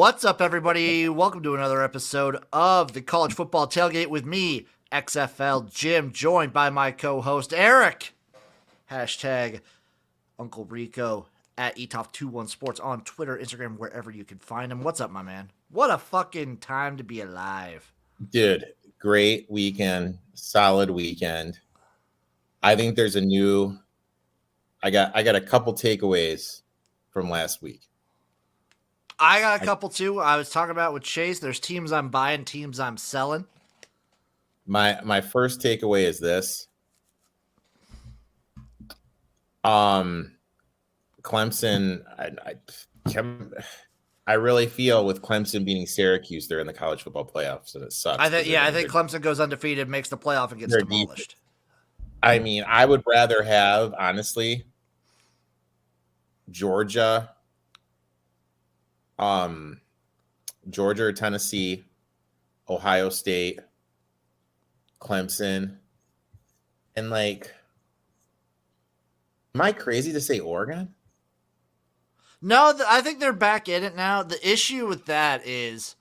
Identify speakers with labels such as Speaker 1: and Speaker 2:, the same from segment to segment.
Speaker 1: What's up, everybody? Welcome to another episode of the College Football Tailgate with me, XFL Jim, joined by my co-host Eric. Hashtag Uncle Rico at ETOP21 Sports on Twitter, Instagram, wherever you can find him. What's up, my man? What a fucking time to be alive.
Speaker 2: Dude, great weekend, solid weekend. I think there's a new I got a couple takeaways from last week.
Speaker 1: I got a couple too. I was talking about with Chase. There's teams I'm buying, teams I'm selling.
Speaker 2: My first takeaway is this. Clemson, I really feel with Clemson beating Syracuse, they're in the college football playoffs, and it sucks.
Speaker 1: I think Clemson goes undefeated, makes the playoff, and gets demolished.
Speaker 2: I mean, I would rather have, honestly, Georgia or Tennessee, Ohio State, Clemson, and am I crazy to say Oregon?
Speaker 1: No, I think they're back in it now. The issue with that is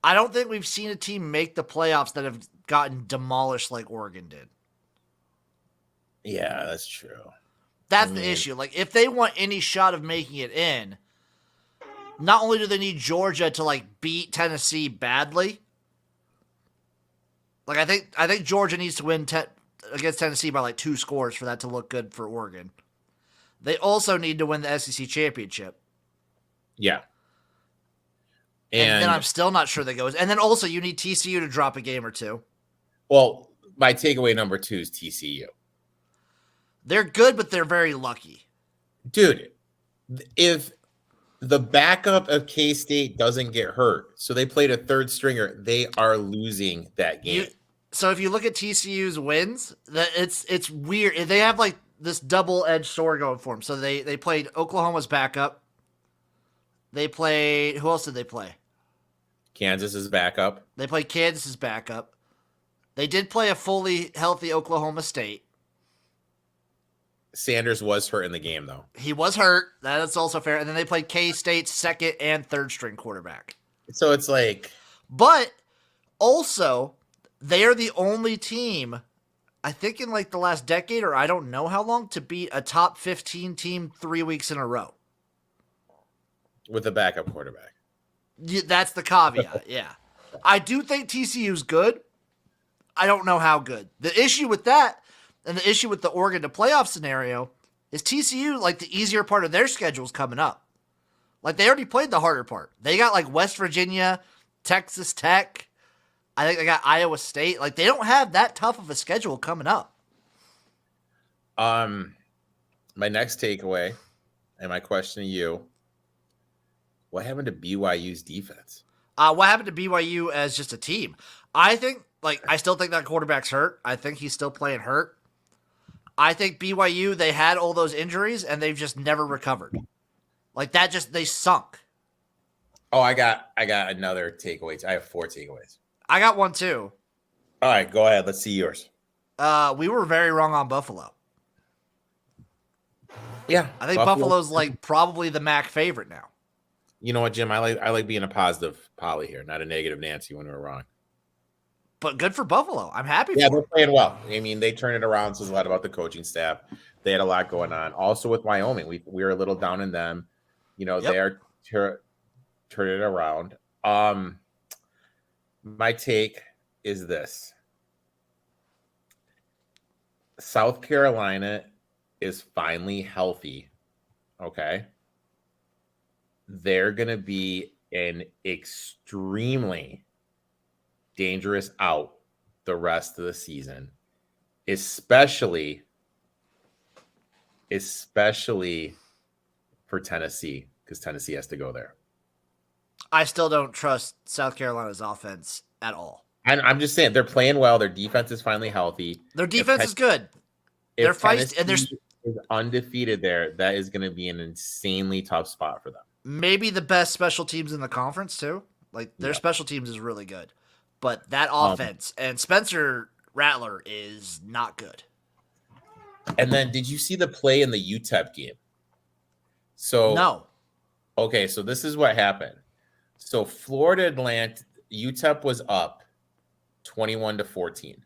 Speaker 1: I don't think we've seen a team make the playoffs that have gotten demolished like Oregon did.
Speaker 2: Yeah, that's true.
Speaker 1: That's the issue. If they want any shot of making it in, not only do they need Georgia to beat Tennessee badly, I think Georgia needs to win against Tennessee by 2 scores for that to look good for Oregon. They also need to win the SEC championship.
Speaker 2: Yeah.
Speaker 1: And then I'm still not sure that goes. And then also you need TCU to drop a game or two.
Speaker 2: Well, my takeaway number 2 is TCU.
Speaker 1: They're good, but they're very lucky.
Speaker 2: Dude, if the backup of K-State doesn't get hurt, so they played a third stringer, they are losing that game.
Speaker 1: So if you look at TCU's wins, it's weird. They have this double-edged sword going for them. So they played Oklahoma's backup. They played, who else did they play?
Speaker 2: Kansas's backup.
Speaker 1: They played Kansas's backup. They did play a fully healthy Oklahoma State.
Speaker 2: Sanders was hurt in the game, though.
Speaker 1: He was hurt. That is also fair. And then they played K-State's second and third string quarterback.
Speaker 2: So it's
Speaker 1: But also, they are the only team, I think in the last decade, or I don't know how long, to beat a top 15 team 3 weeks in a row.
Speaker 2: With a backup quarterback.
Speaker 1: That's the caveat, yeah. I do think TCU's good. I don't know how good. The issue with that, and the issue with the Oregon to playoff scenario, is TCU, the easier part of their schedule is coming up. They already played the harder part. They got, West Virginia, Texas Tech. I think they got Iowa State. They don't have that tough of a schedule coming up.
Speaker 2: My next takeaway, and my question to you, what happened to BYU's defense?
Speaker 1: What happened to BYU as just a team? I think, I still think that quarterback's hurt. I think he's still playing hurt. I think BYU, they had all those injuries, and they've just never recovered. They sunk.
Speaker 2: Oh, I got another takeaway. I have 4 takeaways.
Speaker 1: I got one, too.
Speaker 2: All right, go ahead. Let's see yours.
Speaker 1: We were very wrong on Buffalo.
Speaker 2: Yeah.
Speaker 1: I think Buffalo's probably the MAC favorite now.
Speaker 2: You know what, Jim? I like being a positive Polly here, not a negative Nancy when we're wrong.
Speaker 1: But good for Buffalo. I'm happy for
Speaker 2: them.
Speaker 1: them.
Speaker 2: They're playing well. I mean, they turned it around. Says a lot about the coaching staff. They had a lot going on. Also with Wyoming, we were a little down in them. They are turning it around. My take is this. South Carolina is finally healthy. Okay. They're going to be an extremely dangerous out the rest of the season, especially for Tennessee, because Tennessee has to go there.
Speaker 1: I still don't trust South Carolina's offense at all.
Speaker 2: I'm just saying they're playing well. Their defense is finally healthy.
Speaker 1: Their defense is good. They're feisty, and
Speaker 2: is undefeated there. That is going to be an insanely tough spot for them.
Speaker 1: Maybe the best special teams in the conference too. Their special teams is really good, but that offense and Spencer Rattler is not good.
Speaker 2: And then, did you see the play in the UTEP game? So
Speaker 1: no.
Speaker 2: Okay, so this is what happened. So Florida Atlantic, UTEP was up 21-14.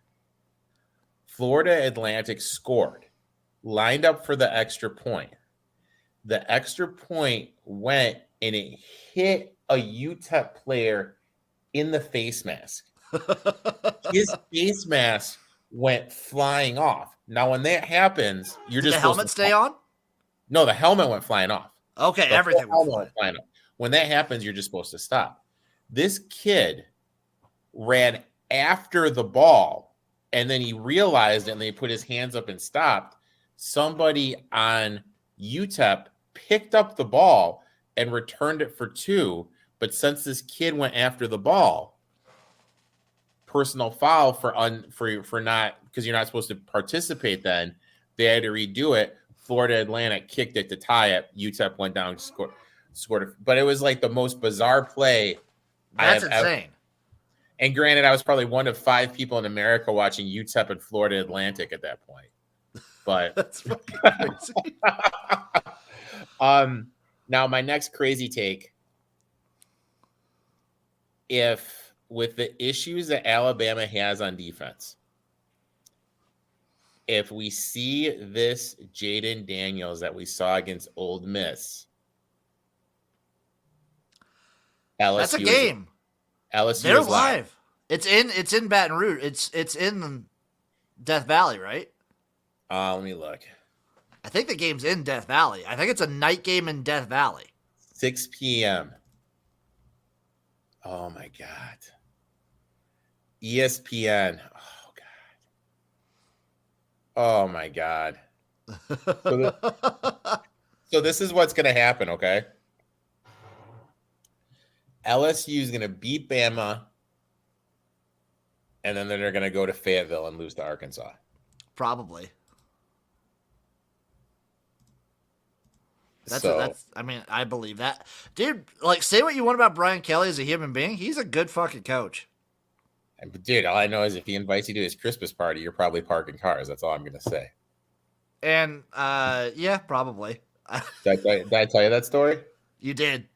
Speaker 2: Florida Atlantic scored, lined up for the extra point. The extra point went and it hit a UTEP player in the face mask. His face mask went flying off. Now, when that happens, you're
Speaker 1: Did
Speaker 2: just
Speaker 1: the
Speaker 2: supposed
Speaker 1: helmet
Speaker 2: to
Speaker 1: stay on?
Speaker 2: No, the helmet went flying off.
Speaker 1: Okay,
Speaker 2: The
Speaker 1: everything
Speaker 2: whole
Speaker 1: went
Speaker 2: helmet
Speaker 1: flying.
Speaker 2: went flying off. When that happens, you're just supposed to stop. This kid ran after the ball, and then he realized it, and they put his hands up and stopped. Somebody on UTEP picked up the ball and returned it for 2. But since this kid went after the ball, personal foul for not, because you're not supposed to participate then, they had to redo it. Florida Atlantic kicked it to tie it. UTEP went down, scored. But it was like the most bizarre play I
Speaker 1: That's
Speaker 2: have ever.
Speaker 1: insane.
Speaker 2: And granted, I was probably one of 5 people in America watching UTEP and Florida Atlantic at that point. But
Speaker 1: That's fucking crazy.
Speaker 2: Now my next crazy take. If with the issues that Alabama has on defense, if we see this Jaden Daniels that we saw against Ole Miss, LSU
Speaker 1: That's a game.
Speaker 2: LSU
Speaker 1: They're
Speaker 2: is live.
Speaker 1: It's in Baton Rouge. It's in Death Valley, right?
Speaker 2: Let me look.
Speaker 1: I think the game's in Death Valley. I think it's a night game in Death Valley.
Speaker 2: 6 p.m. Oh my God. ESPN. Oh God. Oh my God. So this is what's going to happen, okay? LSU is going to beat Bama, and then they're going to go to Fayetteville and lose to Arkansas.
Speaker 1: Probably. I mean, I believe that. Dude, like, say what you want about Brian Kelly as a human being. He's a good fucking coach.
Speaker 2: Dude, all I know is if he invites you to his Christmas party, you're probably parking cars. That's all I'm going to say.
Speaker 1: And, yeah, probably.
Speaker 2: Did I tell you that story?
Speaker 1: You did.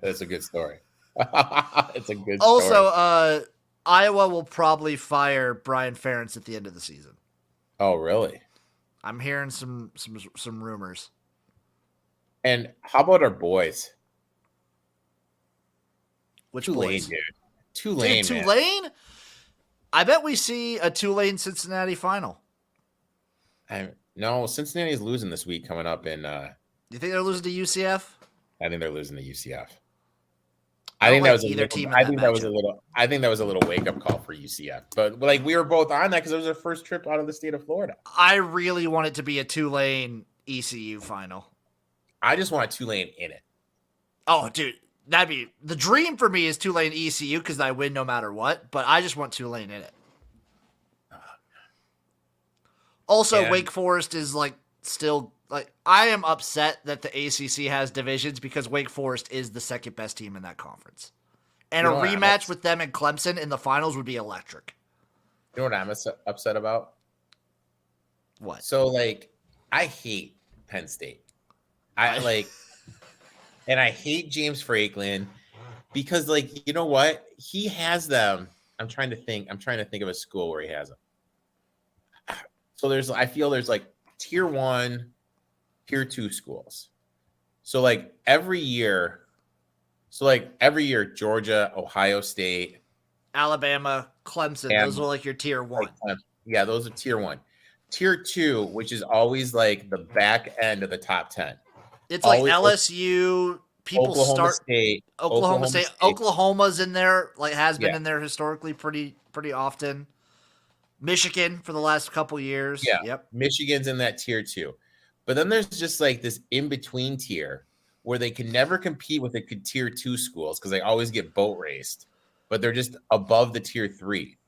Speaker 2: That's a good story. It's a good story.
Speaker 1: Also, Iowa will probably fire Brian Ferentz at the end of the season.
Speaker 2: Oh, really?
Speaker 1: I'm hearing some rumors.
Speaker 2: And how about our boys?
Speaker 1: Which
Speaker 2: Tulane,
Speaker 1: boys?
Speaker 2: dude. Tulane,
Speaker 1: dude, Tulane? Man. I bet we see a Tulane-Cincinnati final.
Speaker 2: No, Cincinnati's losing this week coming up in...
Speaker 1: You think they're losing to UCF?
Speaker 2: I think they're losing to UCF.
Speaker 1: I think that was
Speaker 2: a little wake-up call for UCF. But like we were both on that because it was our first trip out of the state of Florida.
Speaker 1: I really want it to be a Tulane ECU final.
Speaker 2: I just want Tulane in it.
Speaker 1: Oh, dude, that'd be the dream for me is Tulane ECU because I win no matter what. But I just want Tulane in it. Also, Wake Forest is like still like I am upset that the ACC has divisions because Wake Forest is the second best team in that conference, and a rematch with them and Clemson in the finals would be electric.
Speaker 2: You know what I'm upset about?
Speaker 1: What?
Speaker 2: So like, I hate Penn State. And I hate James Franklin because like you know what he has them. I'm trying to think of a school where he has them. So I feel there's like tier 1, tier 2 schools. So like every year, Georgia, Ohio State,
Speaker 1: Alabama, Clemson, those are like your tier 1.
Speaker 2: Yeah, those are tier 1. Tier 2, which is always like the back end of the top 10.
Speaker 1: It's always like LSU,
Speaker 2: Oklahoma
Speaker 1: State. Oklahoma's in there, like has been in there historically pretty often. Michigan for the last couple years.
Speaker 2: Yeah.
Speaker 1: Yep.
Speaker 2: Michigan's in that tier 2. But then there's just like this in-between tier where they can never compete with the tier 2 schools because they always get boat raced, but they're just above the tier 3.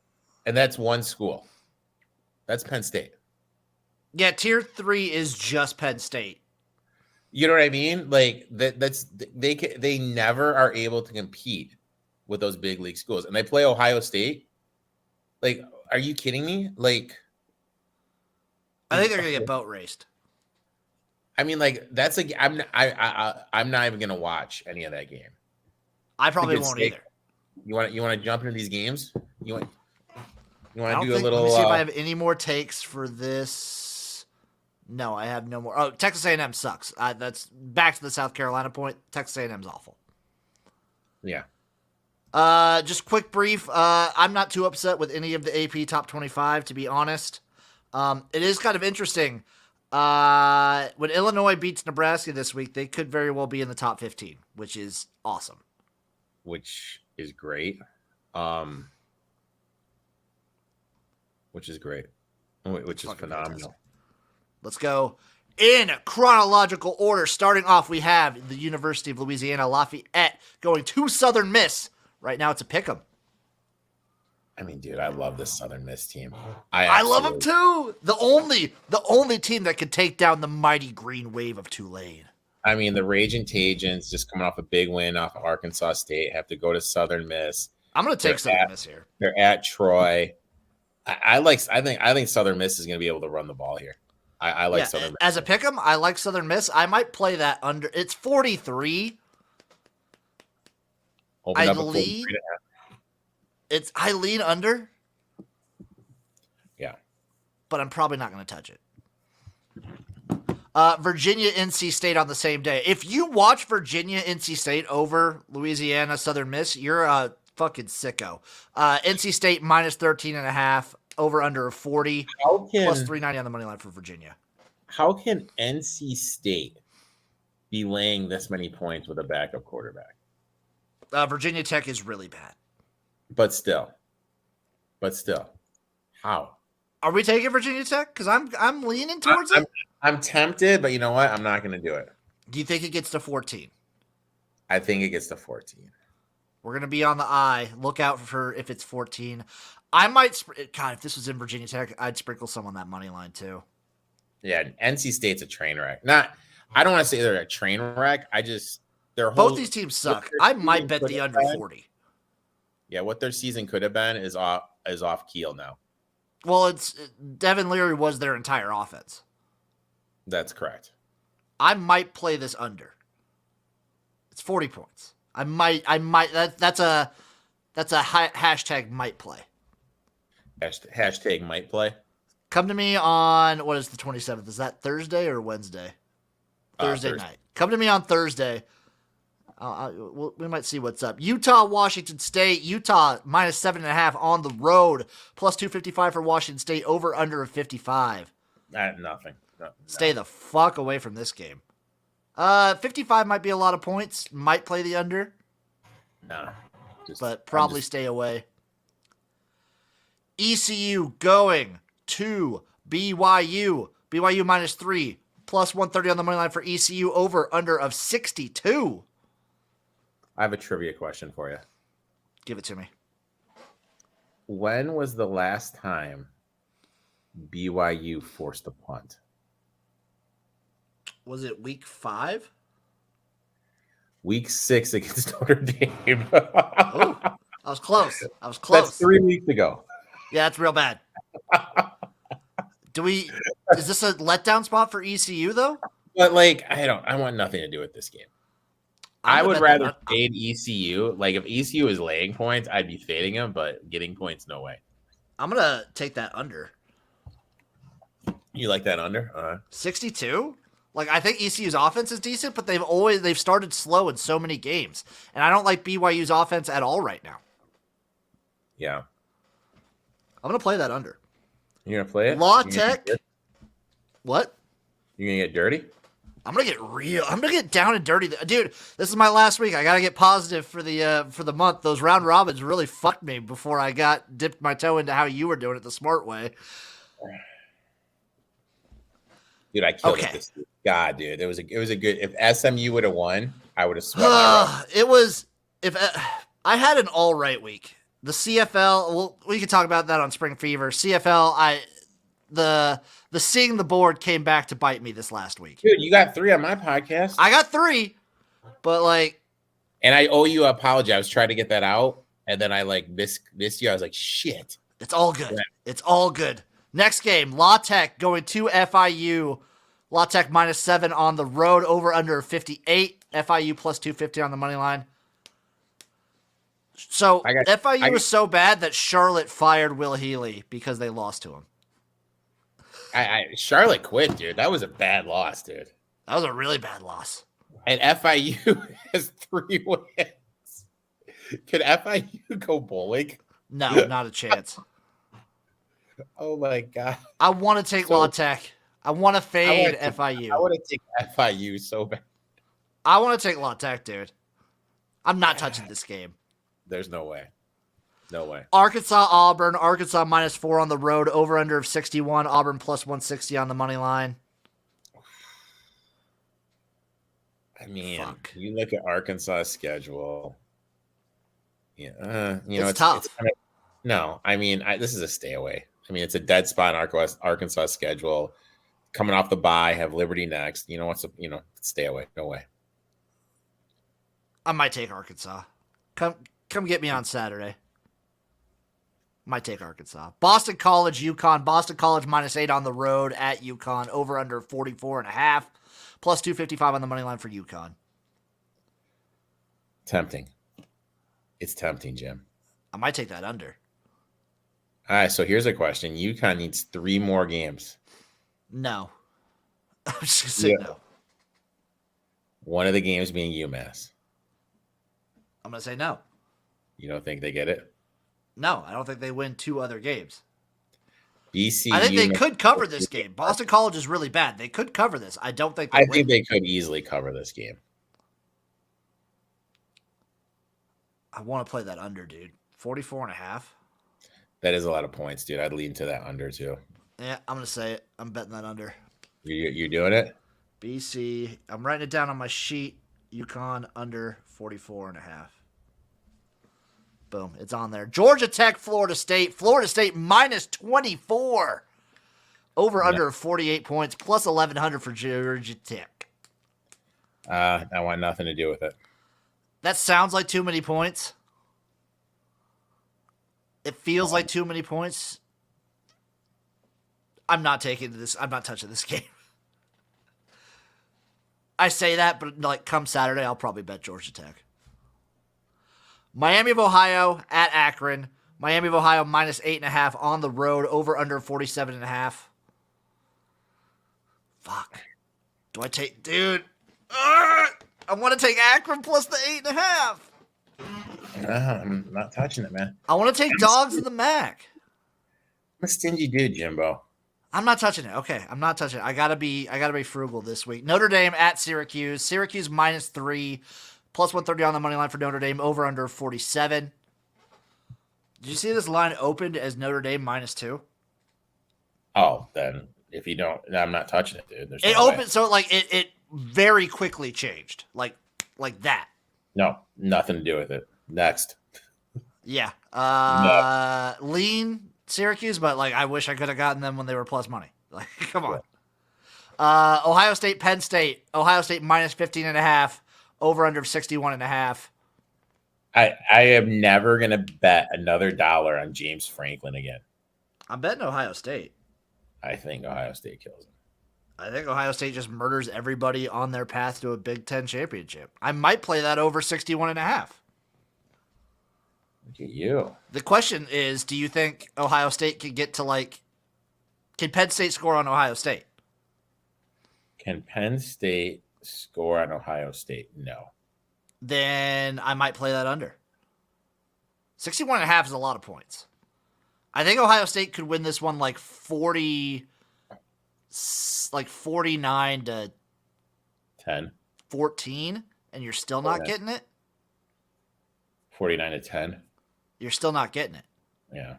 Speaker 2: And that's one school. That's Penn State.
Speaker 1: Yeah, tier 3 is just Penn State.
Speaker 2: You know what I mean? Like they never are able to compete with those big league schools. And they play Ohio State. Like, are you kidding me? Like,
Speaker 1: I think they're gonna get boat raced.
Speaker 2: I mean, like that's like I'm not even gonna watch any of that game.
Speaker 1: I probably
Speaker 2: good
Speaker 1: won't
Speaker 2: steak.
Speaker 1: either.
Speaker 2: You want to jump into these games? You want
Speaker 1: I
Speaker 2: to
Speaker 1: don't
Speaker 2: do
Speaker 1: think,
Speaker 2: a little?
Speaker 1: let me see if I have any more takes for this. No, I have no more. Oh, Texas A&M sucks. That's back to the South Carolina point. Texas A&M's awful.
Speaker 2: Yeah.
Speaker 1: Just quick brief. I'm not too upset with any of the AP top 25, to be honest. It is kind of interesting. When Illinois beats Nebraska this week, they could very well be in the top 15, which is awesome.
Speaker 2: Which is great. Which is great. Which is phenomenal. Fantastic.
Speaker 1: Let's go in chronological order. Starting off, we have the University of Louisiana Lafayette going to Southern Miss. Right now, it's a pick'em.
Speaker 2: I mean, dude, I love this Southern Miss team.
Speaker 1: I love them too. The only team that could take down the mighty Green Wave of Tulane.
Speaker 2: I mean, the Raging Cajuns just coming off a big win off of Arkansas State have to go to Southern Miss.
Speaker 1: I'm going to take Southern Miss here.
Speaker 2: They're at Troy. I think Southern Miss is going to be able to run the ball here. I like Southern Miss.
Speaker 1: As a pick'em, I like Southern Miss. I might play that under. It's 43. I lean under.
Speaker 2: Yeah.
Speaker 1: But I'm probably not going to touch it. Virginia, NC State on the same day. If you watch Virginia, NC State over Louisiana, Southern Miss, you're a fucking sicko. NC State minus 13.5, over under 40, plus 390 on the money line for Virginia.
Speaker 2: How can NC State be laying this many points with a backup quarterback?
Speaker 1: Virginia Tech is really bad.
Speaker 2: But still, how?
Speaker 1: Are we taking Virginia Tech? Because I'm leaning towards it.
Speaker 2: I'm tempted, but you know what? I'm not going to do it.
Speaker 1: Do you think it gets to 14?
Speaker 2: I think it gets to 14.
Speaker 1: We're going to be on the eye. Look out for if it's 14. I might. God, if this was in Virginia Tech, I'd sprinkle some on that money line too.
Speaker 2: Yeah, NC State's a train wreck. I don't want to say they're a train wreck.
Speaker 1: Both these teams suck. I might bet the under 40.
Speaker 2: Yeah, what their season could have been is off keel now.
Speaker 1: Well, Devin Leary was their entire offense.
Speaker 2: That's correct.
Speaker 1: I might play this under. It's 40 points. I might. That's a hashtag might play.
Speaker 2: Hashtag might play.
Speaker 1: Come to me on, what is the 27th? Is that Thursday or Wednesday? Thursday night. Come to me on Thursday. We might see what's up. Utah, Washington State. Utah minus 7.5 on the road. Plus 255 for Washington State. Over under of 55.
Speaker 2: Nothing. No.
Speaker 1: Stay the fuck away from this game. 55 might be a lot of points. Might play the under.
Speaker 2: No.
Speaker 1: But probably stay away. ECU going to BYU. BYU minus 3. Plus 130 on the money line for ECU. Over under of 62.
Speaker 2: I have a trivia question for you.
Speaker 1: Give it to me.
Speaker 2: When was the last time BYU forced a punt?
Speaker 1: Was it week 5?
Speaker 2: Week 6 against Notre Dame.
Speaker 1: Oh, I was close.
Speaker 2: That's 3 weeks ago.
Speaker 1: Yeah, that's real bad. Is this a letdown spot for ECU though?
Speaker 2: But I want nothing to do with this game. I would rather fade ECU. Like if ECU is laying points, I'd be fading them, but getting points, no way.
Speaker 1: I'm gonna take that under.
Speaker 2: You like that under?
Speaker 1: 62? Like I think ECU's offense is decent, but they've started slow in so many games. And I don't like BYU's offense at all right now.
Speaker 2: Yeah.
Speaker 1: I'm gonna play that under.
Speaker 2: You're gonna play it?
Speaker 1: La Tech. What?
Speaker 2: You're gonna get dirty?
Speaker 1: I'm gonna get real. I'm gonna get down and dirty, dude. This is my last week. I gotta get positive for the month. Those round robins really fucked me before I dipped my toe into how you were doing it the smart way.
Speaker 2: Dude, I killed it this week. God, dude, it was a good. If SMU would have won, I would have swept.
Speaker 1: It was I had an all right week. The CFL. Well, we can talk about that on Spring Fever. CFL. The seeing the board came back to bite me this last week.
Speaker 2: Dude, you got 3 on my podcast.
Speaker 1: I got 3, but
Speaker 2: and I owe you an apology. I was trying to get that out, and then I missed you. I was like, shit.
Speaker 1: It's all good. Yeah. It's all good. Next game, La Tech going to FIU. La Tech minus 7 on the road, over under 58. FIU plus 250 on the money line. So
Speaker 2: I got
Speaker 1: FIU was so bad that Charlotte fired Will Healy because they lost to him.
Speaker 2: Charlotte quit, dude. That was a bad loss, dude.
Speaker 1: That was a really bad loss.
Speaker 2: And FIU has 3 wins. Could FIU go bowling?
Speaker 1: No, not a chance.
Speaker 2: Oh my god!
Speaker 1: I want to take La Tech. I want to fade FIU.
Speaker 2: I want to take FIU so bad.
Speaker 1: I want to take La Tech, dude. I'm not touching this game.
Speaker 2: There's no way. No way.
Speaker 1: Arkansas, Auburn. Arkansas -4 on the road. Over under of 61. Auburn +160 on the money line.
Speaker 2: I mean, you look at Arkansas' schedule. Yeah,
Speaker 1: it's tough.
Speaker 2: No, I mean, this is a stay away. I mean, it's a dead spot in Arkansas schedule. Coming off the bye, have Liberty next. Stay away. No way.
Speaker 1: I might take Arkansas. Come get me on Saturday. Might take Arkansas. Boston College, UConn. Boston College -8 on the road at UConn. Over under 44.5. +255 on the money line for UConn.
Speaker 2: Tempting. It's tempting, Jim.
Speaker 1: I might take that under.
Speaker 2: All right, so here's a question. UConn needs 3 more games.
Speaker 1: No. I'm just going to say no.
Speaker 2: One of the games being UMass.
Speaker 1: I'm going to say no.
Speaker 2: You don't think they get it?
Speaker 1: No, I don't think they win 2 other games.
Speaker 2: BC.
Speaker 1: I think they could cover this game. Boston College is really bad. They could cover this. I don't think they win.
Speaker 2: think they could easily cover this game.
Speaker 1: I want to play that under, dude. 44.5.
Speaker 2: That is a lot of points, dude. I'd lean to that under too.
Speaker 1: Yeah, I'm going to say it. I'm betting that under.
Speaker 2: You're doing it?
Speaker 1: BC. I'm writing it down on my sheet. UConn under 44.5. Boom. It's on there. Georgia Tech, Florida State. Florida State -24. Over under 48 points. Plus 1,100 for Georgia Tech.
Speaker 2: I want nothing to do with it.
Speaker 1: That sounds like too many points. It feels like too many points. I'm not taking this. I'm not touching this game. I say that, but come Saturday, I'll probably bet Georgia Tech. Miami of Ohio at Akron. Miami of Ohio -8.5 on the road. Over under 47.5. Fuck. Do I take... Dude. I want to take Akron plus the 8.5.
Speaker 2: I'm not touching it, man.
Speaker 1: I want to take dogs in the MAC.
Speaker 2: I'm a stingy dude, Jimbo.
Speaker 1: I'm not touching it. Okay, I'm not touching it. I gotta be frugal this week. Notre Dame at Syracuse. Syracuse -3. Plus 130 on the money line for Notre Dame. Over under 47. Did you see this line opened as Notre Dame -2?
Speaker 2: Oh, then if you don't, I'm not touching it, dude.
Speaker 1: It opened, so it very quickly changed, like that.
Speaker 2: No, nothing to do with it. Next.
Speaker 1: Yeah. Lean Syracuse, but I wish I could have gotten them when they were plus money. Come on. Ohio State, Penn State. Ohio State -15.5. Over under 61.5.
Speaker 2: I am never gonna bet another dollar on James Franklin again.
Speaker 1: I'm betting Ohio State.
Speaker 2: I think Ohio State kills him.
Speaker 1: I think Ohio State just murders everybody on their path to a Big Ten championship. I might play that over 61.5.
Speaker 2: Look at you.
Speaker 1: The question is, do you think Ohio State can get to can Penn State score on Ohio State?
Speaker 2: Can Penn State score on Ohio State? No.
Speaker 1: Then I might play that under. 61.5 is a lot of points. I think Ohio State could win this one 49 to
Speaker 2: 10.
Speaker 1: 14, and you're still not getting it?
Speaker 2: 49 to 10.
Speaker 1: You're still not getting it.
Speaker 2: Yeah.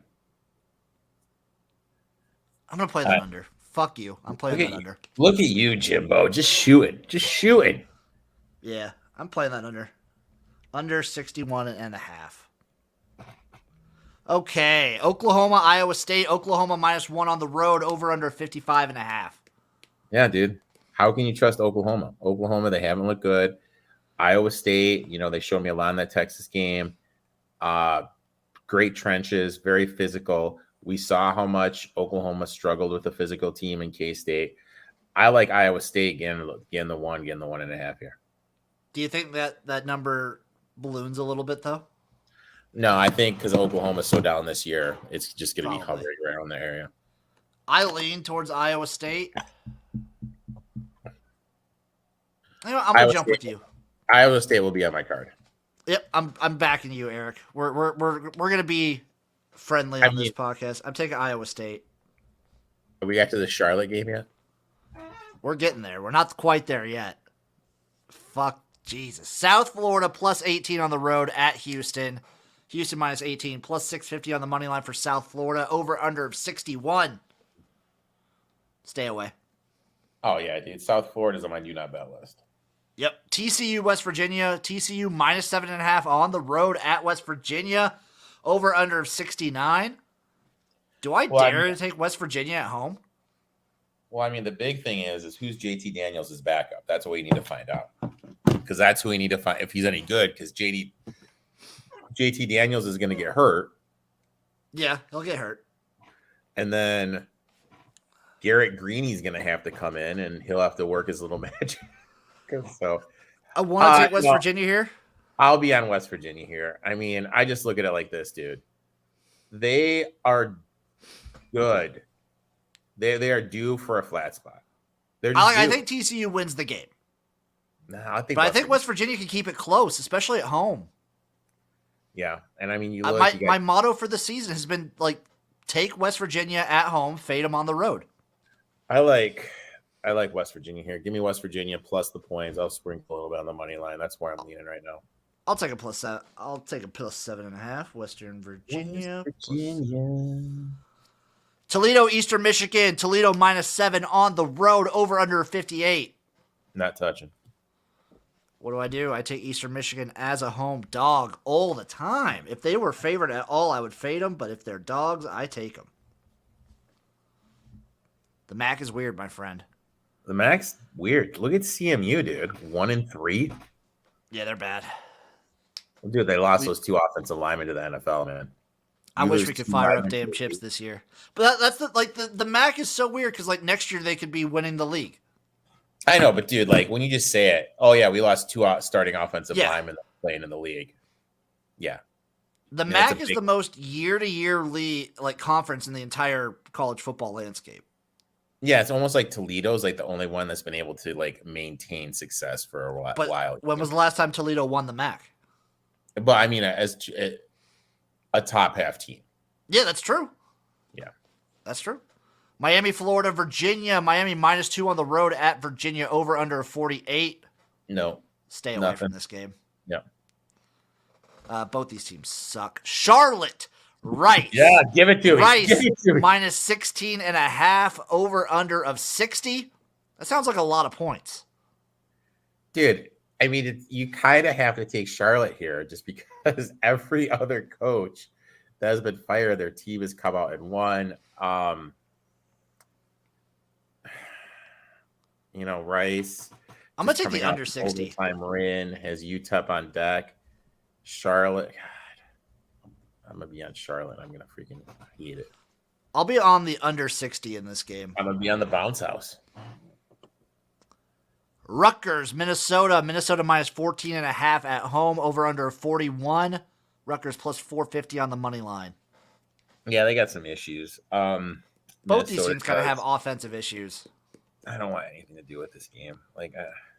Speaker 1: I'm going to play that under. Fuck you. I'm playing that under.
Speaker 2: Look at you, Jimbo. Just shooting. Just shooting.
Speaker 1: Yeah, I'm playing that under. Under 61.5. Okay. Oklahoma, Iowa State. Oklahoma -1 on the road. Over under 55.5.
Speaker 2: Yeah, dude. How can you trust Oklahoma? Oklahoma, they haven't looked good. Iowa State, they showed me a lot in that Texas game. Great trenches, very physical. We saw how much Oklahoma struggled with the physical team in K-State. I like Iowa State getting the 1.5 here.
Speaker 1: Do you think that number balloons a little bit, though?
Speaker 2: No, I think because Oklahoma's so down this year, it's just going to be
Speaker 1: Probably.
Speaker 2: hovering around the area.
Speaker 1: I lean towards Iowa State. I'm gonna jump with you.
Speaker 2: Iowa State will be on my card.
Speaker 1: Yep, I'm backing you, Eric. We're gonna be friendly on this podcast. I'm taking Iowa State.
Speaker 2: Have we got to the Charlotte game yet?
Speaker 1: We're getting there. We're not quite there yet. Fuck Jesus. South Florida plus 18 on the road at Houston. Houston minus 18 plus 650 on the money line for South Florida. Over under of 61. Stay away.
Speaker 2: Oh yeah, dude. South Florida's on my do not bet list.
Speaker 1: Yep. TCU, West Virginia. TCU minus 7.5 on the road at West Virginia. Over under of 69. Do I dare to take West Virginia at home?
Speaker 2: Well, I mean, the big thing is who's JT Daniels' backup. That's what we need to find out. Because that's who we need to find if he's any good. Because JT Daniels is going to get hurt.
Speaker 1: Yeah, he'll get hurt.
Speaker 2: And then Garrett Greeny's going to have to come in, and he'll have to work his little magic. So
Speaker 1: I want to take West Virginia here.
Speaker 2: I'll be on West Virginia here. I mean, I just look at it like this, dude. They are good. They are due for a flat spot.
Speaker 1: I think TCU wins the game.
Speaker 2: No, I
Speaker 1: think West Virginia can keep it close, especially at home.
Speaker 2: Yeah, and I mean,
Speaker 1: my motto for the season has been like, take West Virginia at home, fade them on the road.
Speaker 2: I like West Virginia here. Give me West Virginia plus the points. I'll sprinkle a little bit on the money line. That's where I'm leaning right now.
Speaker 1: I'll take a plus 7. I'll take a plus 7.5. Western Virginia. Toledo, Eastern Michigan. Toledo minus 7 on the road. Over under 58.
Speaker 2: Not touching.
Speaker 1: What do? I take Eastern Michigan as a home dog all the time. If they were favored at all, I would fade them. But if they're dogs, I take them. The MAC is weird, my friend.
Speaker 2: The MAC's weird. Look at CMU, dude. 1-3.
Speaker 1: Yeah, they're bad.
Speaker 2: Dude, they lost those 2 offensive linemen to the NFL, man.
Speaker 1: I wish we could fire up damn chips this year. But that's the MAC is so weird because like next year they could be winning the league.
Speaker 2: I know, but dude, like when you just say it, oh yeah, we lost 2 starting offensive linemen playing in the league. Yeah.
Speaker 1: The MAC is the most year-to-year league conference in the entire college football landscape.
Speaker 2: Yeah, it's almost like Toledo's like the only one that's been able to like maintain success for a while.
Speaker 1: When was the last time Toledo won the MAC?
Speaker 2: But I mean, as a top half team.
Speaker 1: Yeah, that's true.
Speaker 2: Yeah,
Speaker 1: that's true. Miami, Florida, Virginia. Miami minus 2 on the road at Virginia. Over under 48.
Speaker 2: No,
Speaker 1: stay away from this game.
Speaker 2: Yeah.
Speaker 1: Both these teams suck. Charlotte. Rice.
Speaker 2: Yeah, give it to me.
Speaker 1: Rice minus 16.5. Over under of 60. That sounds like a lot of points.
Speaker 2: Dude, I mean, you kind of have to take Charlotte here just because every other coach that has been fired, their team has come out and won. Rice.
Speaker 1: I'm going to take the under 60.
Speaker 2: Time Marin has UTEP on deck. Charlotte. God, I'm going to be on Charlotte. I'm going to freaking hate it.
Speaker 1: I'll be on the under 60 in this game.
Speaker 2: I'm going to be on the bounce house.
Speaker 1: Rutgers, Minnesota. Minnesota minus 14.5 at home. Over under 41. Rutgers plus 450 on the money line.
Speaker 2: Yeah, they got some issues.
Speaker 1: Both these teams kind of have offensive issues.
Speaker 2: I don't want anything to do with this game.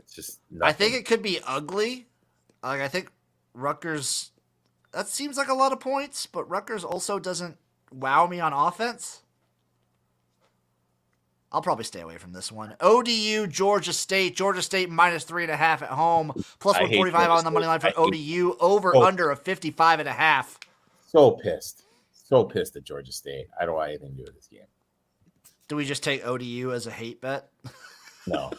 Speaker 2: It's just nothing.
Speaker 1: I think it could be ugly. I think Rutgers, that seems like a lot of points, but Rutgers also doesn't wow me on offense. I'll probably stay away from this one. ODU, Georgia State. Georgia State minus 3.5 at home. Plus 145 on the money line for ODU. Over under a 55.5.
Speaker 2: So pissed. So pissed at Georgia State. I don't want anything to do with this game.
Speaker 1: Do we just take ODU as a hate bet?
Speaker 2: No,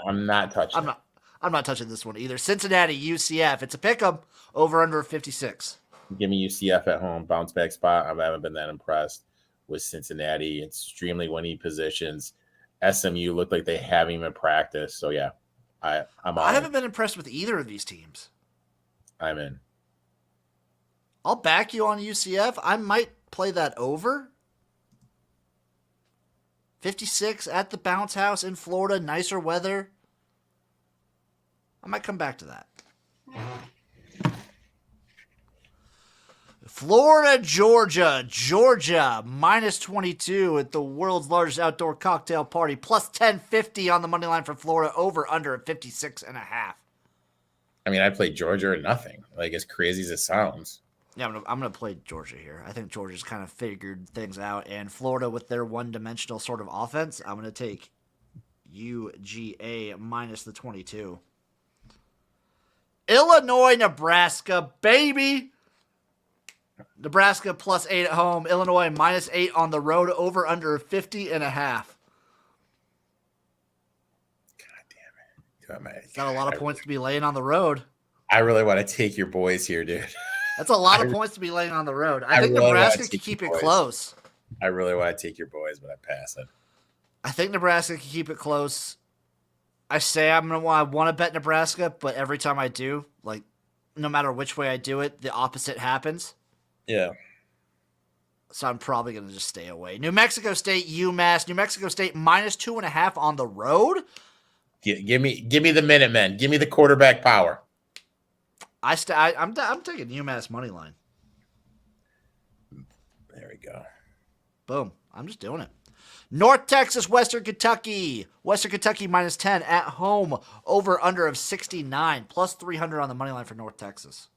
Speaker 2: I'm not touching it.
Speaker 1: I'm not touching this one either. Cincinnati, UCF. It's a pick'em. Over under 56.
Speaker 2: Give me UCF at home. Bounce back spot. I haven't been that impressed with Cincinnati. Extremely winning positions. SMU looked like they haven't even practiced. So yeah, I'm on.
Speaker 1: I haven't been impressed with either of these teams.
Speaker 2: I'm in.
Speaker 1: I'll back you on UCF. I might play that over. 56 at the bounce house in Florida. Nicer weather. I might come back to that. Florida, Georgia. Georgia, minus 22 at the world's largest outdoor cocktail party. Plus 1050 on the money line for Florida. Over under at 56.5.
Speaker 2: I mean, I played Georgia or nothing. Like, as crazy as it sounds.
Speaker 1: Yeah, I'm gonna play Georgia here. I think Georgia's kind of figured things out. And Florida, with their one-dimensional sort of offense, I'm going to take UGA minus the 22. Illinois, Nebraska, baby. Nebraska plus 8 at home. Illinois minus 8 on the road. Over under 50.5.
Speaker 2: God damn it.
Speaker 1: Got a lot of points to be laying on the road.
Speaker 2: I really want to take your boys here, dude.
Speaker 1: That's a lot of points to be laying on the road. I think really Nebraska can keep it close.
Speaker 2: I really want to take your boys, but I pass it.
Speaker 1: I think Nebraska can keep it close. I say I want to bet Nebraska, but every time I do, like, no matter which way I do it, the opposite happens.
Speaker 2: Yeah.
Speaker 1: So I'm probably going to just stay away. New Mexico State, UMass. New Mexico State minus 2.5 on the road.
Speaker 2: Give me the Minutemen. Give me the quarterback power.
Speaker 1: I'm taking UMass money line.
Speaker 2: There we go.
Speaker 1: Boom. I'm just doing it. North Texas, Western Kentucky. Western Kentucky minus 10 at home. Over under of 69. Plus 300 on the money line for North Texas.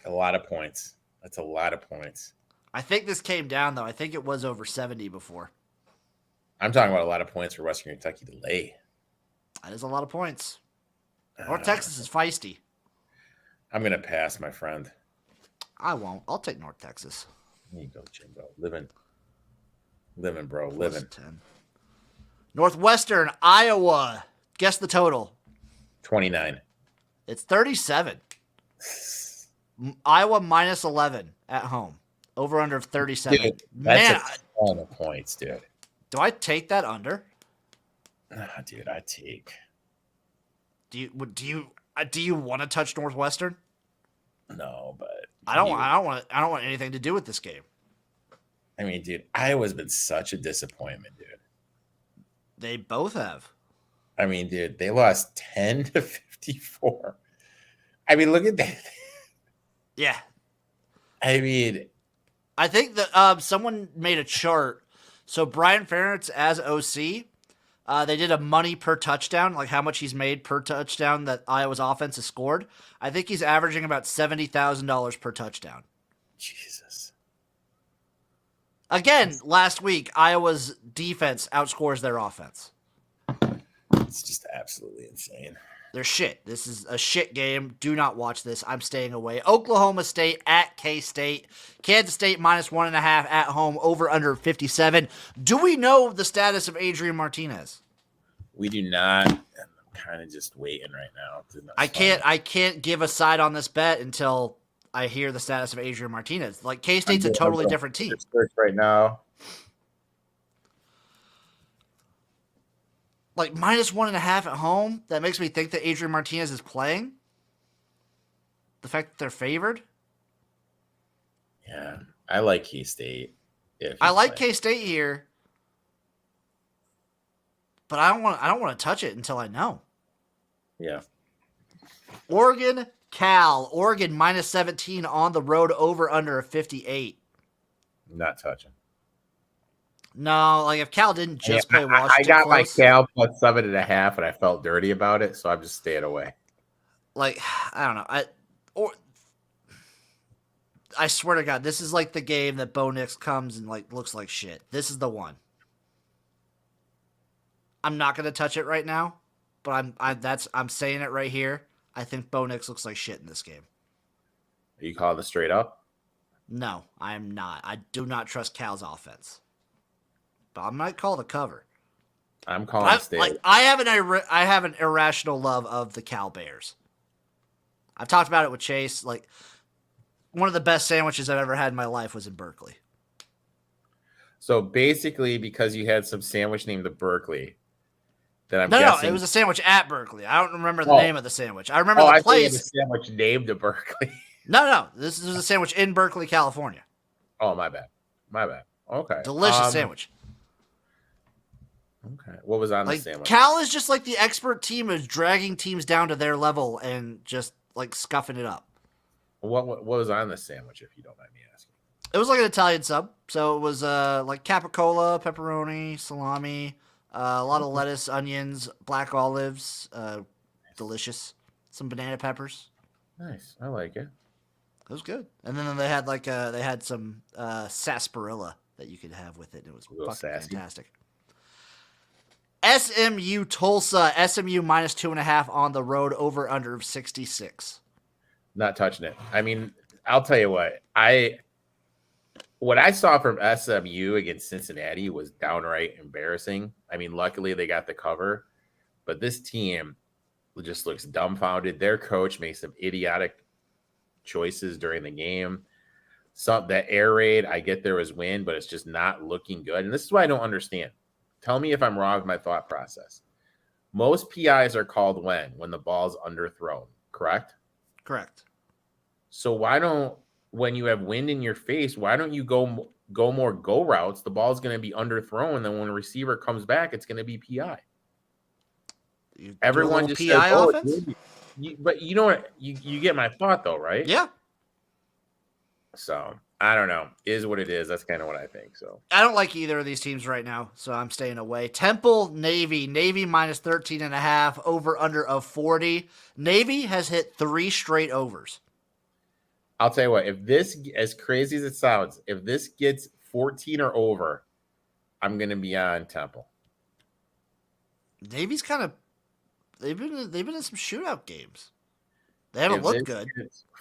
Speaker 2: A lot of points. That's a lot of points.
Speaker 1: I think this came down, though. I think it was over 70 before.
Speaker 2: I'm talking about a lot of points for Western Kentucky to lay.
Speaker 1: That is a lot of points. North Texas is feisty.
Speaker 2: I'm going to pass, my friend.
Speaker 1: I won't. I'll take North Texas.
Speaker 2: There you go, Jimbo. Living, bro. Living.
Speaker 1: 10. Northwestern, Iowa. Guess the total.
Speaker 2: 29.
Speaker 1: It's 37. Iowa minus 11 at home. Over under of 37.
Speaker 2: Dude,
Speaker 1: Man,
Speaker 2: that's a ton of points, dude.
Speaker 1: Do I take that under?
Speaker 2: Dude, I take.
Speaker 1: Do you want to touch Northwestern?
Speaker 2: No, but
Speaker 1: I don't want anything to do with this game.
Speaker 2: I mean, dude, Iowa's been such a disappointment, dude.
Speaker 1: They both have.
Speaker 2: I mean, dude, they lost 10-54. I mean, look at that.
Speaker 1: Yeah.
Speaker 2: I mean,
Speaker 1: I think that someone made a chart. So Brian Ferentz as OC, they did a money per touchdown, like how much he's made per touchdown that Iowa's offense has scored. I think he's averaging about $70,000 per touchdown.
Speaker 2: Jesus.
Speaker 1: Again, last week, Iowa's defense outscores their offense.
Speaker 2: It's just absolutely insane.
Speaker 1: They're shit. This is a shit game. Do not watch this. I'm staying away. Oklahoma State at K-State. Kansas State minus 1.5 at home. Over under 57. Do we know the status of Adrian Martinez?
Speaker 2: We do not. I'm kind of just waiting right now.
Speaker 1: I can't give a side on this bet until I hear the status of Adrian Martinez. Like, K-State's a totally different team.
Speaker 2: Search right now.
Speaker 1: Like, minus 1.5 at home, that makes me think that Adrian Martinez is playing. The fact that they're favored.
Speaker 2: Yeah, I like K-State.
Speaker 1: I like K-State here, but I don't want to touch it until I know.
Speaker 2: Yeah.
Speaker 1: Oregon, Cal. Oregon minus 17 on the road. Over under 58.
Speaker 2: Not touching.
Speaker 1: No, like if Cal didn't just play Washington,
Speaker 2: I got
Speaker 1: close,
Speaker 2: my Cal plus 7.5, and I felt dirty about it, so I'm just staying away.
Speaker 1: Like, I don't know. I swear to God, this is like the game that Bo Nix comes and like looks like shit. This is the one. I'm not gonna touch it right now, but I'm saying it right here. I think Bo Nix looks like shit in this game.
Speaker 2: Are you calling this straight up?
Speaker 1: No, I am not. I do not trust Cal's offense. But I might call the cover.
Speaker 2: I'm calling State.
Speaker 1: Like, I have an irrational love of the Cal Bears. I've talked about it with Chase. Like, one of the best sandwiches I've ever had in my life was in Berkeley.
Speaker 2: So basically, because you had some sandwich named the Berkeley, that I'm guessing.
Speaker 1: No, it was a sandwich at Berkeley. I don't remember the name of the sandwich. I remember the place.
Speaker 2: The sandwich named the Berkeley.
Speaker 1: No, this is a sandwich in Berkeley, California.
Speaker 2: Oh, my bad. Okay,
Speaker 1: delicious sandwich.
Speaker 2: Okay, what was on the sandwich?
Speaker 1: Cal is just like the expert team is dragging teams down to their level and just like scuffing it up.
Speaker 2: What was on the sandwich, if you don't mind me asking?
Speaker 1: It was like an Italian sub, so it was like capicola, pepperoni, salami, a lot of lettuce, onions, black olives, delicious. Some banana peppers.
Speaker 2: Nice. I like it.
Speaker 1: It was good. And then they had they had some sarsaparilla that you could have with it. It was fucking
Speaker 2: sassy.
Speaker 1: fantastic. SMU Tulsa, SMU minus 2.5 on the road, over under of 66.
Speaker 2: Not touching it. I mean, I'll tell you what I saw from SMU against Cincinnati was downright embarrassing. I mean, luckily they got the cover, but this team just looks dumbfounded. Their coach makes some idiotic choices during the game. That air raid, I get there was wind, but it's just not looking good. And this is why I don't understand. Tell me if I'm wrong with my thought process. Most PIs are called when the ball's underthrown, correct?
Speaker 1: Correct.
Speaker 2: So when you have wind in your face, why don't you go more go routes? The ball's going to be underthrown. Then when a receiver comes back, it's going to be PI. Everyone just
Speaker 1: PI
Speaker 2: says,
Speaker 1: offense?
Speaker 2: But you know what? You get my thought, though, right?
Speaker 1: Yeah.
Speaker 2: So I don't know. Is what it is. That's kind of what I think. So
Speaker 1: I don't like either of these teams right now, so I'm staying away. Temple, Navy minus 13.5, over under of 40. Navy has hit 3 straight overs.
Speaker 2: I'll tell you what, if this, as crazy as it sounds, if this gets 14 or over, I'm going to be on Temple.
Speaker 1: Navy's kind of, they've been in some shootout games. They haven't looked good.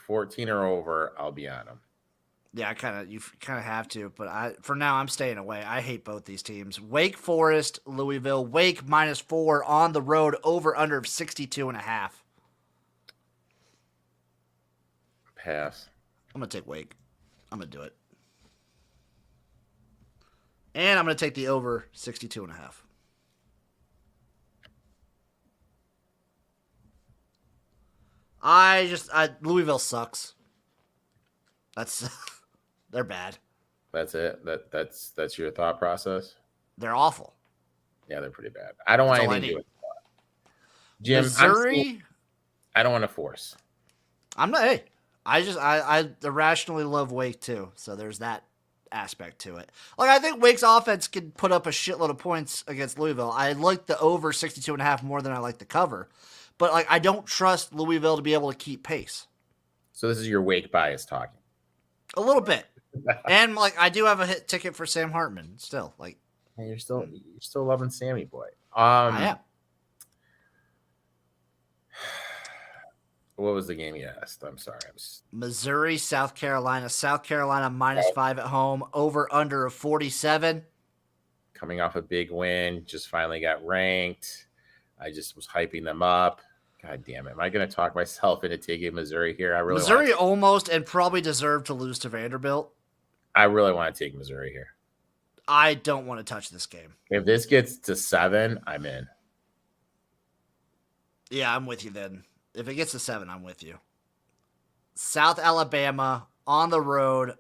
Speaker 2: 14 or over, I'll be on them.
Speaker 1: Yeah, you kind of have to, but for now I'm staying away. I hate both these teams. Wake Forest, Louisville. Wake minus 4 on the road, over under of 62.5.
Speaker 2: Pass.
Speaker 1: I'm going to take Wake. I'm going to do it. And I'm going to take the over 62.5. Louisville sucks. They're bad.
Speaker 2: That's it. That's your thought process.
Speaker 1: They're awful.
Speaker 2: Yeah, they're pretty bad. I don't want anything to do with that. Jim,
Speaker 1: Missouri.
Speaker 2: I don't want to force.
Speaker 1: I'm not. Hey, I irrationally love Wake too. So there's that aspect to it. Like, I think Wake's offense can put up a shitload of points against Louisville. I like the over 62.5 more than I like the cover, but like, I don't trust Louisville to be able to keep pace.
Speaker 2: So this is your Wake bias talking.
Speaker 1: A little bit. And like, I do have a hit ticket for Sam Hartman still. Like,
Speaker 2: and you're still loving Sammy boy.
Speaker 1: I am.
Speaker 2: What was the game you asked? I'm sorry.
Speaker 1: Missouri, South Carolina. South Carolina minus 5 at home, over under of 47.
Speaker 2: Coming off a big win, just finally got ranked. I just was hyping them up. God damn it. Am I going to talk myself into taking Missouri here?
Speaker 1: Missouri almost and probably deserved to lose to Vanderbilt.
Speaker 2: I really want to take Missouri here.
Speaker 1: I don't want to touch this game.
Speaker 2: If this gets to 7, I'm in.
Speaker 1: Yeah, I'm with you then. If it gets to 7, I'm with you. South Alabama on the road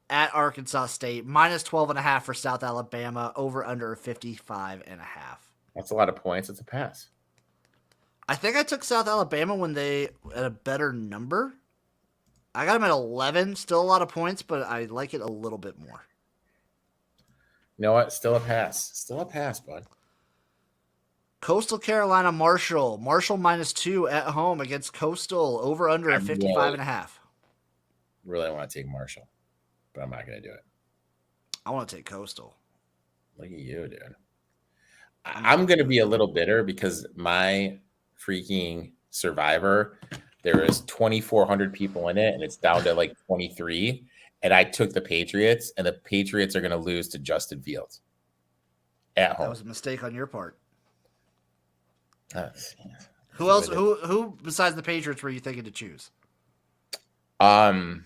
Speaker 1: at Arkansas State, minus 12.5 for South Alabama, over under 55.5.
Speaker 2: That's a lot of points. It's a pass.
Speaker 1: I think I took South Alabama when they at a better number. I got them at 11. Still a lot of points, but I like it a little bit more.
Speaker 2: You know what? Still a pass. Still a pass, bud.
Speaker 1: Coastal Carolina, Marshall. Marshall minus 2 at home against Coastal, over under 55.5.
Speaker 2: Really want to take Marshall, but I'm not going to do it.
Speaker 1: I want to take Coastal.
Speaker 2: Look at you, dude. I'm going to be a little bitter because my freaking Survivor, there is 2,400 people in it, and it's down to like 23. And I took the Patriots, and the Patriots are going to lose to Justin Fields at home.
Speaker 1: That was a mistake on your part.
Speaker 2: Who
Speaker 1: else? Who besides the Patriots were you thinking to choose?
Speaker 2: To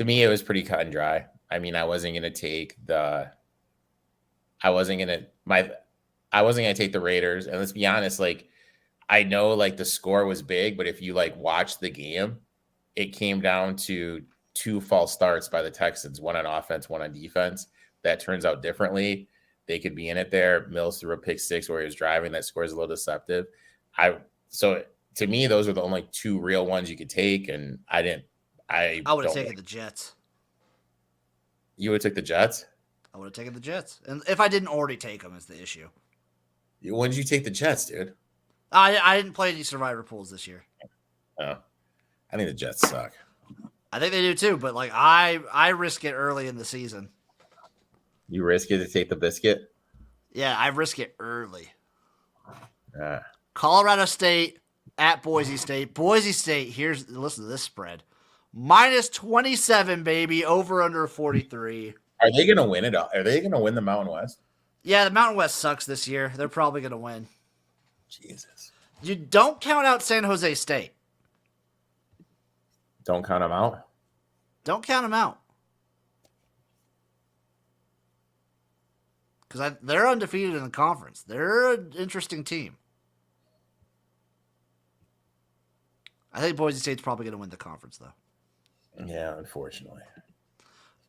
Speaker 2: me, it was pretty cut and dry. I mean, I wasn't going to take the Raiders. And let's be honest, like, I know like the score was big, but if you like watch the game, it came down to 2 false starts by the Texans, one on offense, one on defense. That turns out differently. They could be in it there. Mills threw a pick 6 where he was driving. That score is a little deceptive. So to me, those are the only two real ones you could take, and I didn't. I
Speaker 1: would have
Speaker 2: don't.
Speaker 1: taken the Jets.
Speaker 2: You would take the Jets.
Speaker 1: I would have taken the Jets, and if I didn't already take them, is the issue.
Speaker 2: When did you take the Jets, dude?
Speaker 1: I didn't play any Survivor pools this year.
Speaker 2: Oh, I think the Jets suck.
Speaker 1: I think they do too, but like I risk it early in the season.
Speaker 2: You risk it to take the biscuit.
Speaker 1: Yeah, I risk it early.
Speaker 2: Uh,
Speaker 1: Colorado State at Boise State. Boise State, listen to this spread. -27, baby, over under 43.
Speaker 2: are they going to win it? Are they going to win the Mountain West?
Speaker 1: Yeah, the Mountain West sucks this year. They're probably going to win.
Speaker 2: Jesus.
Speaker 1: You don't count out San Jose State.
Speaker 2: Don't count them out.
Speaker 1: Don't count them out. Because they're undefeated in the conference. They're an interesting team. I think Boise State's probably going to win the conference, though.
Speaker 2: Yeah, unfortunately.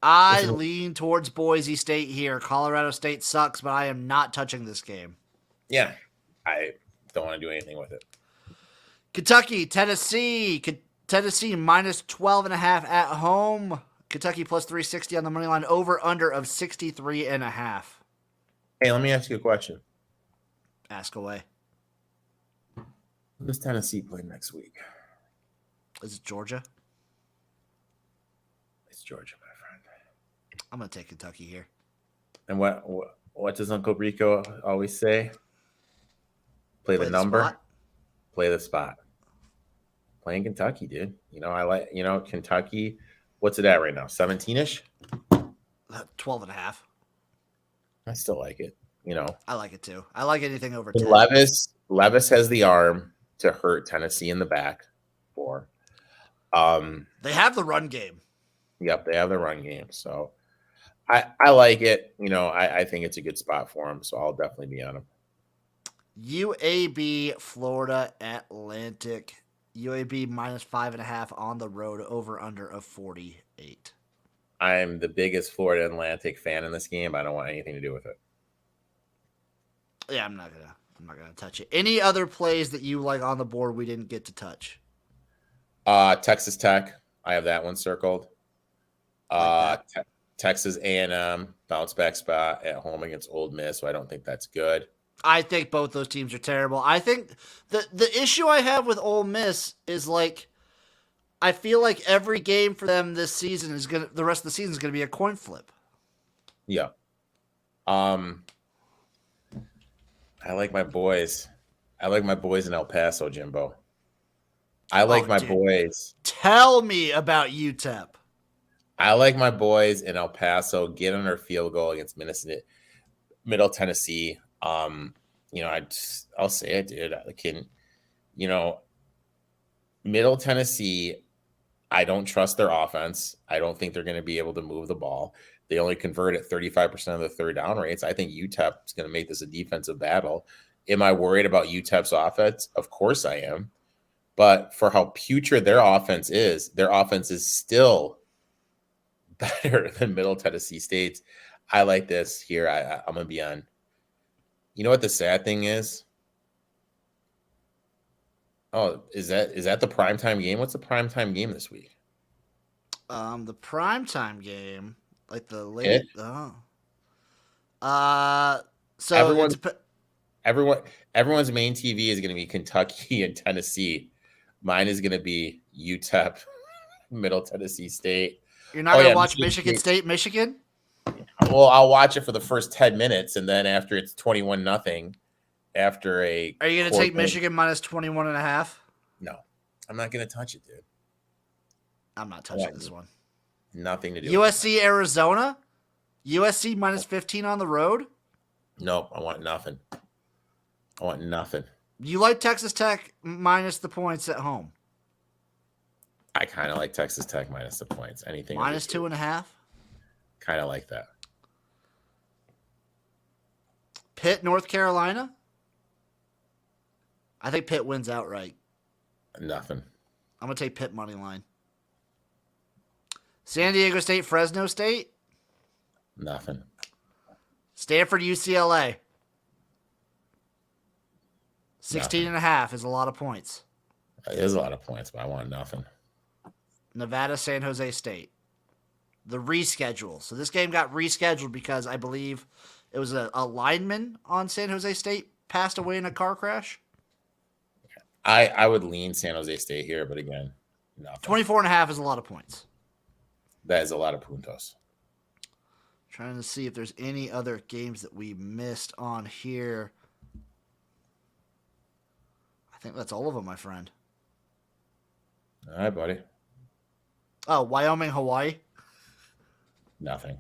Speaker 1: I lean towards Boise State here. Colorado State sucks, but I am not touching this game.
Speaker 2: Yeah, I don't want to do anything with it.
Speaker 1: Kentucky, Tennessee. Tennessee -12.5 at home. Kentucky +360 on the money line. Over under of 63.5.
Speaker 2: Hey, let me ask you a question.
Speaker 1: Ask away.
Speaker 2: Who does Tennessee play next week?
Speaker 1: Is it Georgia?
Speaker 2: It's Georgia, my friend.
Speaker 1: I'm going to take Kentucky here.
Speaker 2: And what does Uncle Rico always say? Play the number.
Speaker 1: Spot.
Speaker 2: Play the spot. Playing Kentucky, dude. I like, Kentucky. What's it at right now? 17-ish?
Speaker 1: 12.5.
Speaker 2: I still like it.
Speaker 1: I like it too. I like anything over 10.
Speaker 2: Levis has the arm to hurt Tennessee in the back.
Speaker 1: They have the run game.
Speaker 2: Yep, they have the run game. So I like it. I think it's a good spot for him. So I'll definitely be on him.
Speaker 1: UAB, Florida Atlantic. UAB -5.5 on the road, over under of 48.
Speaker 2: I'm the biggest Florida Atlantic fan in this game. I don't want anything to do with it.
Speaker 1: Yeah, I'm not gonna touch it. Any other plays that you like on the board we didn't get to touch?
Speaker 2: Texas Tech. I have that one circled. Texas A&M bounce back spot at home against Ole Miss. So I don't think that's good.
Speaker 1: I think both those teams are terrible. I think the issue I have with Ole Miss is like, I feel like every game for them this season the rest of the season is gonna be a coin flip.
Speaker 2: Yeah. I like my boys. I like my boys in El Paso, Jimbo. I like my boys.
Speaker 1: Tell me about UTEP.
Speaker 2: I like my boys in El Paso get on their field goal against Middle Tennessee. I'll say it, dude. Middle Tennessee, I don't trust their offense. I don't think they're going to be able to move the ball. They only convert at 35% of the third down rates. I think UTEP is going to make this a defensive battle. Am I worried about UTEP's offense? Of course I am. But for how putrid their offense is still better than Middle Tennessee State's. I like this here. I'm going to be on. You know what the sad thing is? Oh, is that the primetime game? What's the primetime game this week?
Speaker 1: The primetime game, like the late. So
Speaker 2: everyone's main TV is going to be Kentucky and Tennessee. Mine is going to be UTEP, Middle Tennessee State.
Speaker 1: You're not going to watch Michigan State, Michigan?
Speaker 2: Well, I'll watch it for the first 10 minutes, and then after it's 21-0, after a.
Speaker 1: Are you going to take Michigan -21.5?
Speaker 2: No, I'm not going to touch it, dude.
Speaker 1: I'm not touching this one.
Speaker 2: Nothing to do.
Speaker 1: USC, Arizona? USC -15 on the road?
Speaker 2: No, I want nothing.
Speaker 1: You like Texas Tech minus the points at home?
Speaker 2: I kind of like Texas Tech minus the points. Anything
Speaker 1: -2.5?
Speaker 2: Kind of like that.
Speaker 1: Pitt, North Carolina? I think Pitt wins outright.
Speaker 2: Nothing.
Speaker 1: I'm going to take Pitt money line. San Diego State, Fresno State?
Speaker 2: Nothing.
Speaker 1: Stanford, UCLA? 16.5 is a lot of points.
Speaker 2: It is a lot of points, but I want nothing.
Speaker 1: Nevada, San Jose State. The reschedule. So this game got rescheduled because I believe it was a lineman on San Jose State passed away in a car crash.
Speaker 2: I would lean San Jose State here, but again, nothing.
Speaker 1: 24.5 is a lot of points.
Speaker 2: That is a lot of puntos.
Speaker 1: Trying to see if there's any other games that we missed on here. I think that's all of them, my friend.
Speaker 2: All right, buddy.
Speaker 1: Oh, Wyoming, Hawaii.
Speaker 2: Nothing.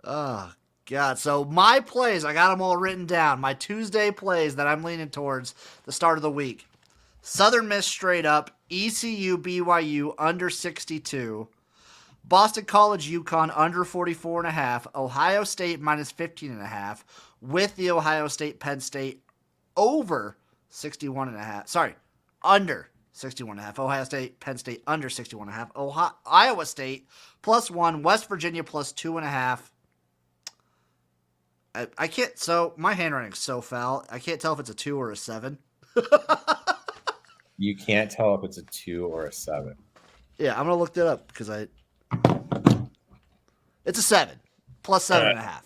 Speaker 1: Oh, God. So my plays, I got them all written down. My Tuesday plays that I'm leaning towards the start of the week. Southern Miss straight up. ECU, BYU under 62. Boston College, UConn under 44.5. Ohio State minus 15.5. With the Ohio State, Penn State over 61.5. Sorry, under 61.5. Ohio State, Penn State under 61.5. Iowa State +1. West Virginia +2.5. I can't. So my handwriting's so foul. I can't tell if it's a 2 or a 7.
Speaker 2: You can't tell if it's a 2 or a 7.
Speaker 1: Yeah, I'm gonna look that up because it's a 7 +7.5.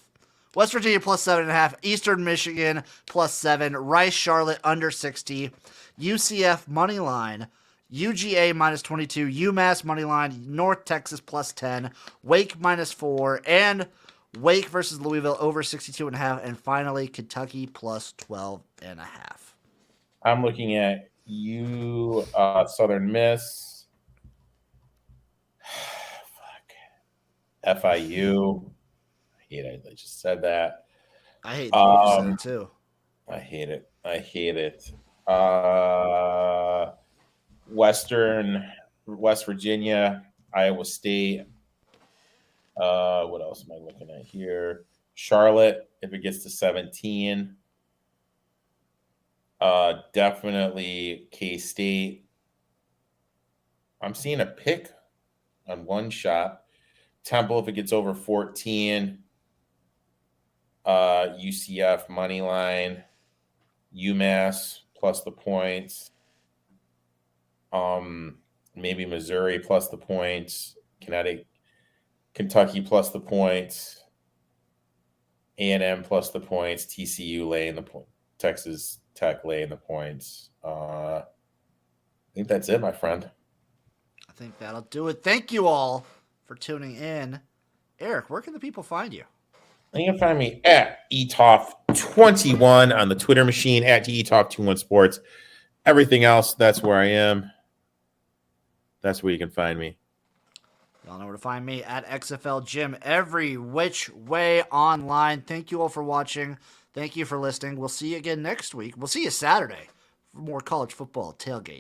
Speaker 1: West Virginia +7.5. Eastern Michigan +7. Rice Charlotte under 60. UCF money line. UGA -22. UMass money line. North Texas +10. Wake -4. And Wake versus Louisville over 62.5. And finally, Kentucky +12.5.
Speaker 2: I'm looking at Southern Miss. Fuck. FIU. I hate it. I just said that.
Speaker 1: I hate what you said too.
Speaker 2: I hate it. West Virginia, Iowa State. What else am I looking at here? Charlotte, if it gets to 17. Definitely K-State. I'm seeing a pick on one shot. Temple, if it gets over 14. UCF money line. UMass plus the points. Maybe Missouri plus the points. Kentucky plus the points. A&M plus the points. TCU laying the point. Texas Tech laying the points. I think that's it, my friend.
Speaker 1: I think that'll do it. Thank you all for tuning in. Eric, where can the people find you?
Speaker 2: You can find me at ETOF21 on the Twitter machine, at ETOF21 Sports. Everything else, that's where I am. That's where you can find me.
Speaker 1: Y'all know where to find me at XFL Gym every which way online. Thank you all for watching. Thank you for listening. We'll see you again next week. We'll see you Saturday for more college football tailgate.